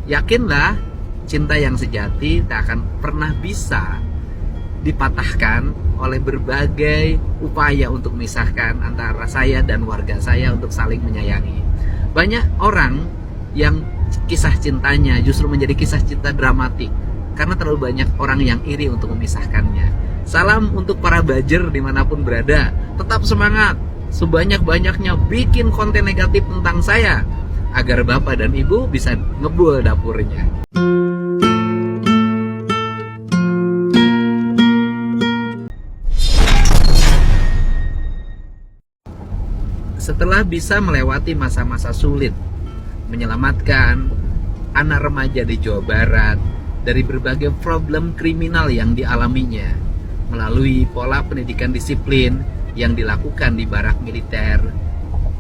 Yakinlah, cinta yang sejati tak akan pernah bisa dipatahkan oleh berbagai upaya untuk memisahkan antara saya dan warga saya untuk saling menyayangi. Banyak orang yang kisah cintanya justru menjadi kisah cinta dramatik karena terlalu banyak orang yang iri untuk memisahkannya. Salam untuk para bajer dimanapun berada, tetap semangat, sebanyak-banyaknya bikin konten negatif tentang saya agar bapak dan ibu bisa ngebul dapurnya. Setelah bisa melewati masa-masa sulit, menyelamatkan anak remaja di Jawa Barat dari berbagai problem kriminal yang dialaminya melalui pola pendidikan disiplin yang dilakukan di barak militer,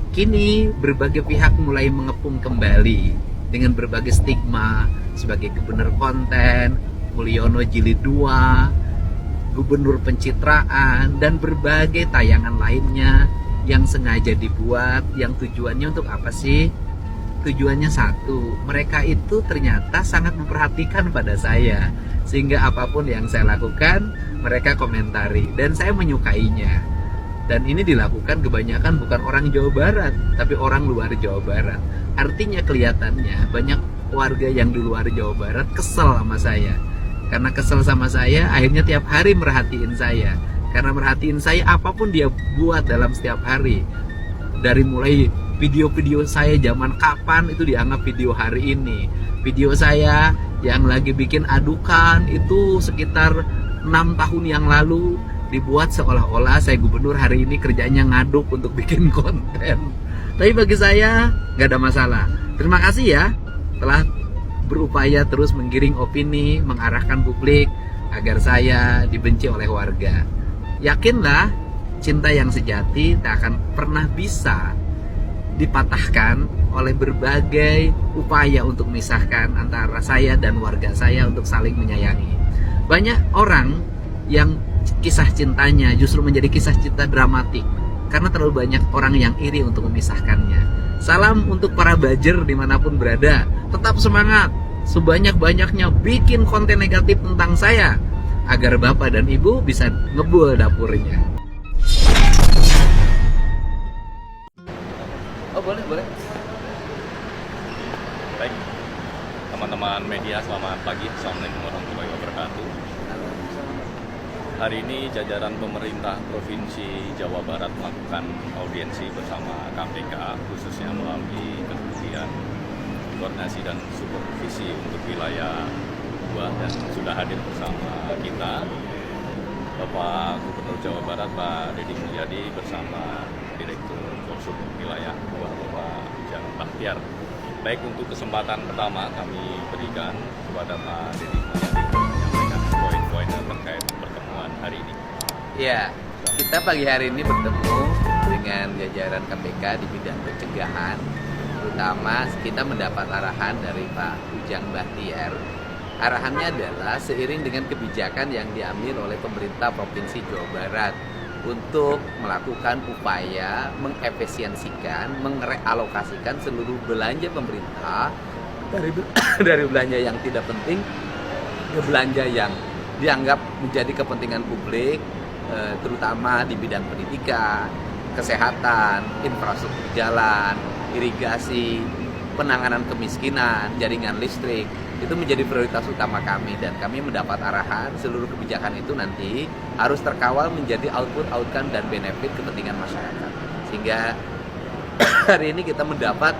kini berbagai pihak mulai mengepung kembali dengan berbagai stigma sebagai gubernur konten, Mulyono Jilid 2, gubernur pencitraan, dan berbagai tayangan lainnya yang sengaja dibuat, yang tujuannya untuk apa sih? Tujuannya satu, mereka itu ternyata sangat memperhatikan pada saya, sehingga apapun yang saya lakukan mereka komentari dan saya menyukainya. Dan ini dilakukan kebanyakan bukan orang Jawa Barat, tapi orang luar Jawa Barat. Artinya kelihatannya banyak warga yang di luar Jawa Barat kesel sama saya. Karena kesel sama saya, akhirnya tiap hari merhatiin saya. Karena merhatiin saya, apapun dia buat dalam setiap hari, dari mulai video-video saya zaman kapan itu dianggap video hari ini. Video saya yang lagi bikin adukan itu sekitar 6 tahun yang lalu dibuat seolah-olah saya gubernur hari ini kerjanya ngaduk untuk bikin konten. Tapi bagi saya nggak ada masalah. Terima kasih ya telah berupaya terus menggiring opini, mengarahkan publik agar saya dibenci oleh warga. Yakinlah, cinta yang sejati tak akan pernah bisa dipatahkan oleh berbagai upaya untuk memisahkan antara saya dan warga saya untuk saling menyayangi. Banyak orang yang kisah cintanya justru menjadi kisah cinta dramatik karena terlalu banyak orang yang iri untuk memisahkannya. Salam untuk para bajer dimanapun berada, tetap semangat, sebanyak-banyaknya bikin konten negatif tentang saya agar bapak dan ibu bisa ngebul dapurnya. Oh boleh. Baik, teman-teman media, selamat pagi. Assalamualaikum warahmatullahi wabarakatuh. Hari ini jajaran pemerintah Provinsi Jawa Barat melakukan audiensi bersama KPK, khususnya melalui kemudian koordinasi dan supervisi untuk wilayah 2, dan sudah hadir bersama kita Bapak Gubernur Jawa Barat Pak Deddy Mulyadi bersama Direktur Polsub wilayah 2 Bapak Ujang Bahtiar. Baik, untuk kesempatan pertama kami berikan kepada Pak Deddy Mulyadi menyampaikan poin-poin terkait pertemuan hari ini. Ya, kita pagi hari ini bertemu dengan jajaran KPK di bidang pencegahan, terutama kita mendapat arahan dari Pak Ujang Bahtiar. Arahannya adalah seiring dengan kebijakan yang diambil oleh pemerintah Provinsi Jawa Barat untuk melakukan upaya mengefisiensikan, merealokasikan seluruh belanja pemerintah dari belanja yang tidak penting ke belanja yang dianggap menjadi kepentingan publik, terutama di bidang pendidikan, kesehatan, infrastruktur jalan, irigasi, penanganan kemiskinan, jaringan listrik. Itu menjadi prioritas utama kami, dan kami mendapat arahan seluruh kebijakan itu nanti harus terkawal menjadi output dan benefit kepentingan masyarakat. Sehingga hari ini kita mendapat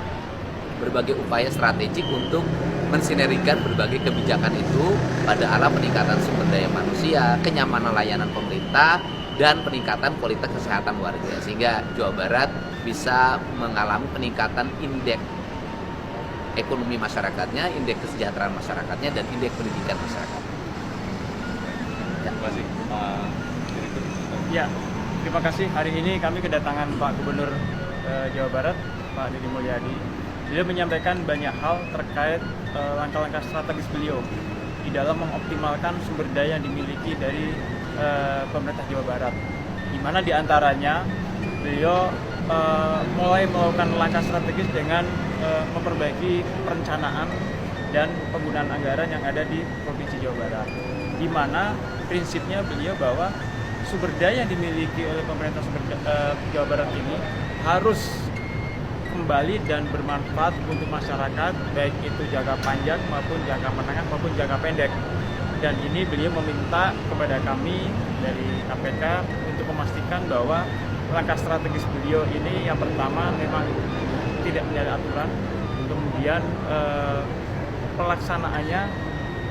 berbagai upaya strategik untuk mensinergikan berbagai kebijakan itu pada arah peningkatan sumber daya manusia, kenyamanan layanan pemerintah, dan peningkatan kualitas kesehatan warga, sehingga Jawa Barat bisa mengalami peningkatan indeks ekonomi masyarakatnya, indeks kesejahteraan masyarakatnya, dan indeks pendidikan masyarakat. Terima kasih Pak Direktur. Ya, terima kasih. Hari ini kami kedatangan Pak Gubernur Jawa Barat, Pak Deddy Mulyadi. Beliau menyampaikan banyak hal terkait langkah-langkah strategis beliau di dalam mengoptimalkan sumber daya yang dimiliki dari pemerintah Jawa Barat, di mana diantaranya beliau mulai melakukan langkah strategis dengan memperbaiki perencanaan dan penggunaan anggaran yang ada di Provinsi Jawa Barat, di mana prinsipnya beliau bahwa sumber daya yang dimiliki oleh pemerintah Jawa Barat ini harus kembali dan bermanfaat untuk masyarakat, baik itu jangka panjang maupun jangka menengah maupun jangka pendek. Dan ini beliau meminta kepada kami dari KPK untuk memastikan bahwa langkah strategis beliau ini yang pertama memang tidak menyalahi aturan, kemudian pelaksanaannya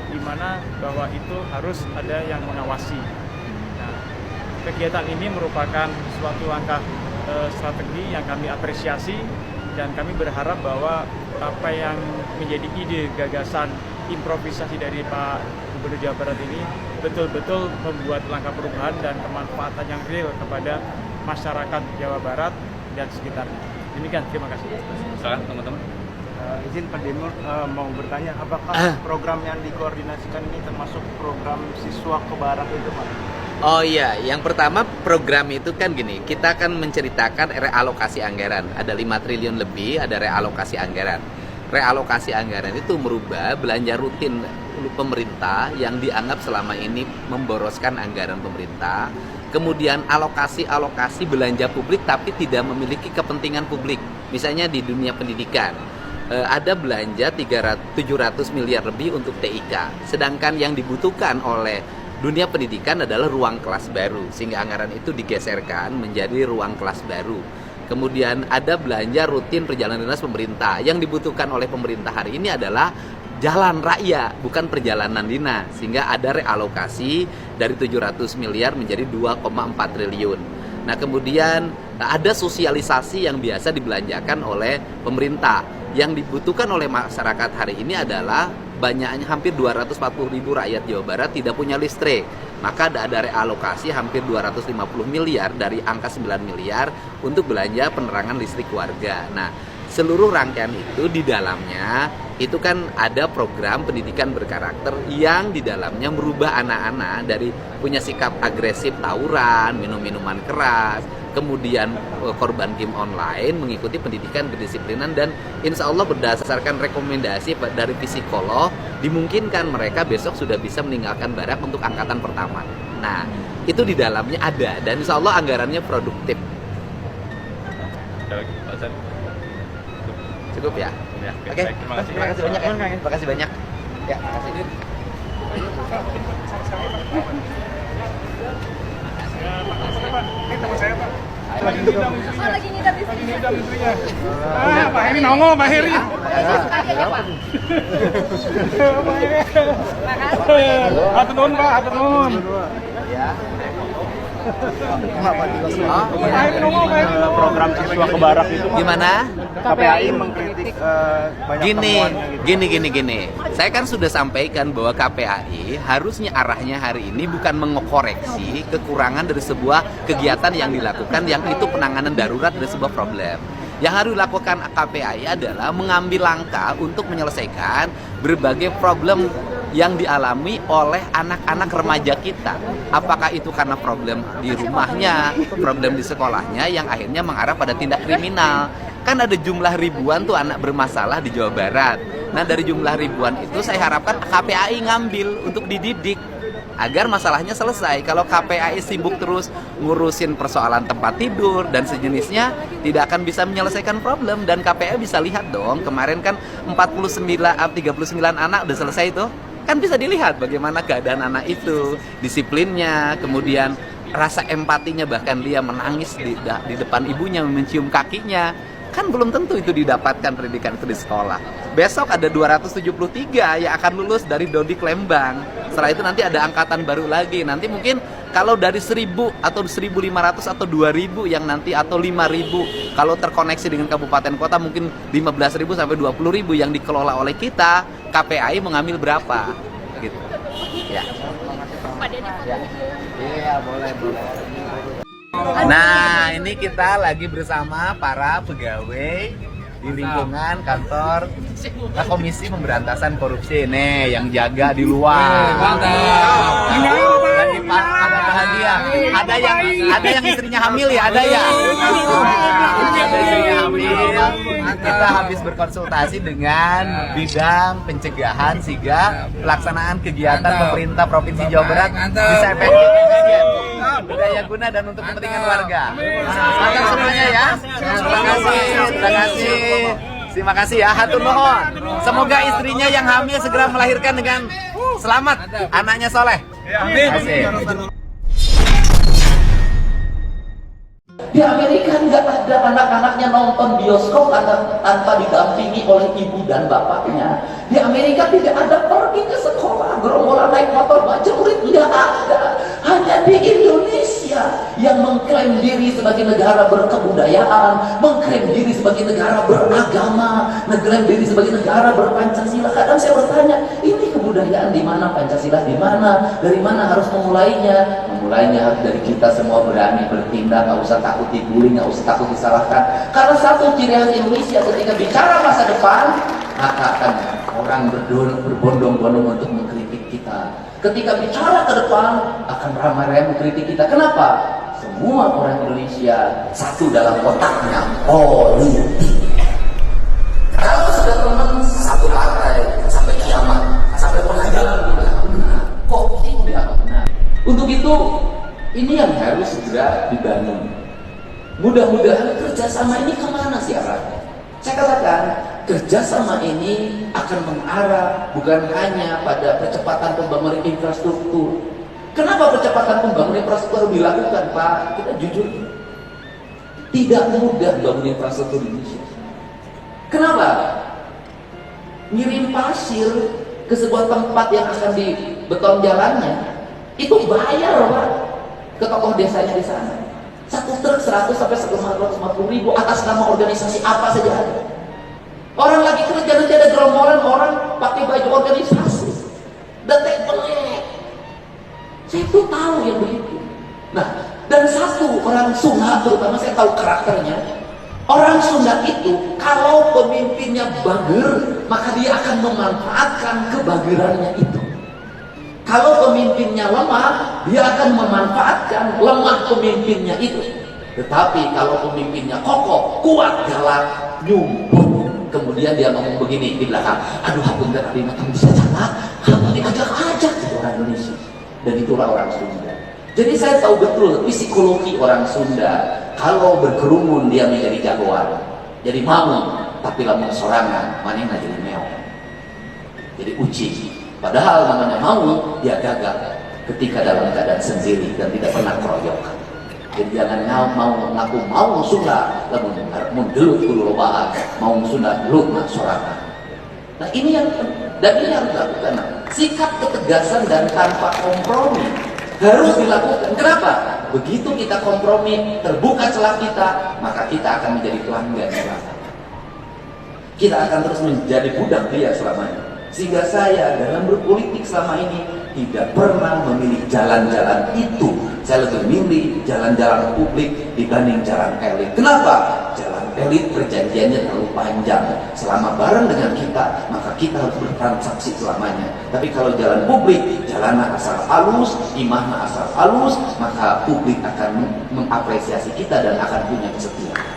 di mana bahwa itu harus ada yang mengawasi. Nah, kegiatan ini merupakan suatu langkah strategi yang kami apresiasi, dan kami berharap bahwa apa yang menjadi ide, gagasan, improvisasi dari Pak Gubernur Jawa Barat ini betul-betul membuat langkah perubahan dan kemanfaatan yang real kepada masyarakat Jawa Barat dan sekitarnya. Demikian, terima kasih. Silakan teman-teman. Izin Pak Dinur mau bertanya, apakah program yang dikoordinasikan ini termasuk program siswa ke Barat itu, Pak? Oh iya, yang pertama program itu kan gini, kita akan menceritakan realokasi anggaran. Ada 5 triliun lebih, ada realokasi anggaran. Realokasi anggaran itu merubah belanja rutin pemerintah yang dianggap selama ini memboroskan anggaran pemerintah. Kemudian alokasi belanja publik tapi tidak memiliki kepentingan publik. Misalnya di dunia pendidikan, ada belanja 700 miliar lebih untuk TIK. Sedangkan yang dibutuhkan oleh dunia pendidikan adalah ruang kelas baru, sehingga anggaran itu digeserkan menjadi ruang kelas baru. Kemudian ada belanja rutin perjalanan dinas pemerintah. Yang dibutuhkan oleh pemerintah hari ini adalah jalan raya, bukan perjalanan dinas. Sehingga ada realokasi dari 700 miliar menjadi 2,4 triliun. Nah, kemudian ada sosialisasi yang biasa dibelanjakan oleh pemerintah. Yang dibutuhkan oleh masyarakat hari ini adalah banyaknya hampir 240 ribu rakyat Jawa Barat tidak punya listrik. Maka ada realokasi hampir 250 miliar dari angka 9 miliar untuk belanja penerangan listrik warga. Nah, seluruh rangkaian itu di dalamnya itu kan ada program pendidikan berkarakter yang di dalamnya merubah anak-anak dari punya sikap agresif tawuran, minum-minuman keras, kemudian korban game online, mengikuti pendidikan kedisiplinan, dan insya Allah berdasarkan rekomendasi dari psikolog dimungkinkan mereka besok sudah bisa meninggalkan barak untuk angkatan pertama. Nah, itu di dalamnya ada, dan insya Allah anggarannya produktif. Ada lagi, Pak San? Cukup ya? Ya, Oke, baik, terima kasih. terima kasih banyak ya. Terima kasih banyak. Ya, terima kasih. Lagi ngidam istrinya. Pak Heri nongol, Pak Heri. Hatur nuhun, Pak, hatur nuhun. Ya. Program siswa ke Barat itu Gimana? KPAI mengkritik banyak temuan gitu. Gini. Saya kan sudah sampaikan bahwa KPAI harusnya arahnya hari ini bukan mengoreksi kekurangan dari sebuah kegiatan yang dilakukan yang itu penanganan darurat dari sebuah problem. Yang harus dilakukan KPAI adalah mengambil langkah untuk menyelesaikan berbagai problem yang dialami oleh anak-anak remaja kita. Apakah itu karena problem di rumahnya, problem di sekolahnya yang akhirnya mengarah pada tindak kriminal. Kan ada jumlah ribuan tuh anak bermasalah di Jawa Barat. Nah, dari jumlah ribuan itu saya harapkan KPAI ngambil untuk dididik agar masalahnya selesai. Kalau KPAI sibuk terus ngurusin persoalan tempat tidur dan sejenisnya, tidak akan bisa menyelesaikan problem. Dan KPAI bisa lihat dong, kemarin kan 39 anak udah selesai tuh. Kan bisa dilihat bagaimana keadaan anak itu, disiplinnya, kemudian rasa empatinya, bahkan dia menangis di depan ibunya, mencium kakinya. Kan belum tentu itu didapatkan pendidikan itu di sekolah. Besok ada 273 yang akan lulus dari Dodik Lembang. Setelah itu nanti ada angkatan baru lagi. Nanti mungkin kalau dari 1000 atau 1500 atau 2000 yang nanti, atau 5000 kalau terkoneksi dengan kabupaten kota, mungkin 15.000 sampai 20.000 yang dikelola oleh kita. KPAI mengambil berapa? Gitu. Ya. Iya, boleh. Nah, ini kita lagi bersama para pegawai di lingkungan kantor Komisi Pemberantasan Korupsi nih, yang jaga di luar. Mantap. lagi pada bahagia. Ada yang istrinya hamil ya, ada ya. Ada istrinya hamil. Kita habis berkonsultasi dengan bidang pencegahan sehingga pelaksanaan kegiatan pemerintah Provinsi Jawa Barat bisa efektif, efisien, berdaya guna dan untuk kepentingan warga. Semangat semuanya ya. Terima kasih ya, hatur nuhun. Semoga istrinya yang hamil segera melahirkan dengan selamat, anaknya soleh. Amin. Di Amerika nggak ada anak-anaknya nonton bioskop tanpa didampingi oleh ibu dan bapaknya. Di Amerika tidak ada pergi ke sekolah, gerombolan naik motor baca murid, nggak ada. Hanya di Indonesia yang mengklaim diri sebagai negara berkebudayaan, mengklaim diri sebagai negara beragama, mengklaim diri sebagai negara berpancasila. Kadang saya bertanya, ini kebudayaan di mana, Pancasila di mana, dari mana harus memulainya? Memulainya harus dari kita semua berani bertindak, nggak usah takut dibully, nggak usah takut disalahkan. Karena satu ciri khas Indonesia ketika bicara masa depan, maka akan orang berbondong-bondong untuk mengkritik kita. Ketika bicara ke depan, akan ramai-ramai mengkritik kita. Kenapa? Semua orang Indonesia satu dalam kotaknya, politik. Kalau sudah teman satu partai sampai kiamat, sampai pengadilan tidak benar, kok tidak benar. Untuk itu, ini yang harus segera dibangun. Mudah-mudahan kerjasama ini kemana sih arahnya? Saya katakan, kerjasama ini akan mengarah bukan hanya pada percepatan pembangunan infrastruktur. Kenapa percepatan pembangunan infrastruktur dilakukan, Pak? Kita jujur, tidak mudah bangun infrastruktur di Indonesia. Kenapa? Ngirim pasir ke sebuah tempat yang akan dibeton jalannya, itu bayar, Pak, ke tokoh desanya di sana. Satu truk 100 sampai 150 ribu atas nama organisasi apa saja ada. Orang lagi kerja nanti ada gerombolan orang pakai baju organisasi dan tempelnya. Saya itu tahu yang begitu. Nah, dan satu orang Sunda terutama saya tahu karakternya. Orang Sunda itu kalau pemimpinnya bager, maka dia akan memanfaatkan kebagerannya itu. Kalau pemimpinnya lemah, dia akan memanfaatkan lemah pemimpinnya itu. Tetapi kalau pemimpinnya kokoh, kuat, galak, nyumput, kemudian dia ngomong begini di belakang, aduh hapunten abdi mah bisa jalan, kamu diajak-ajak gitu orang Indonesia. Dan itulah orang Sunda. Jadi saya tahu betul psikologi orang Sunda. Kalau berkerumun dia menjadi jagoan, jadi mau, tapi lamun sorangan, mana yang jadi meong, jadi uci. Padahal namanya mau, dia gagal ketika dalam keadaan sendiri dan tidak pernah keroyokan. Jadi jangan mau ngaku mau Sunda, lamun gelut kudu lobaan, mau Sunda gelut mah sorangan. Nah ini yang harus dilakukan. Sikap ketegasan dan tanpa kompromi harus dilakukan. Kenapa? Begitu kita kompromi, terbuka celah kita, maka kita akan menjadi pelanggan selama. Kita akan terus menjadi budak dia selamanya. Sehingga saya dalam berpolitik selama ini tidak pernah memilih jalan-jalan itu. Saya lebih memilih jalan-jalan publik dibanding jalan elit. Kenapa? Jalan elit perjanjiannya terlalu panjang. Selama bareng dengan kita, maka kita harus bertransaksi selamanya. Tapi kalau jalan publik, jalannya asal halus, imahnya asal halus, maka publik akan mengapresiasi kita dan akan punya kesetiaan.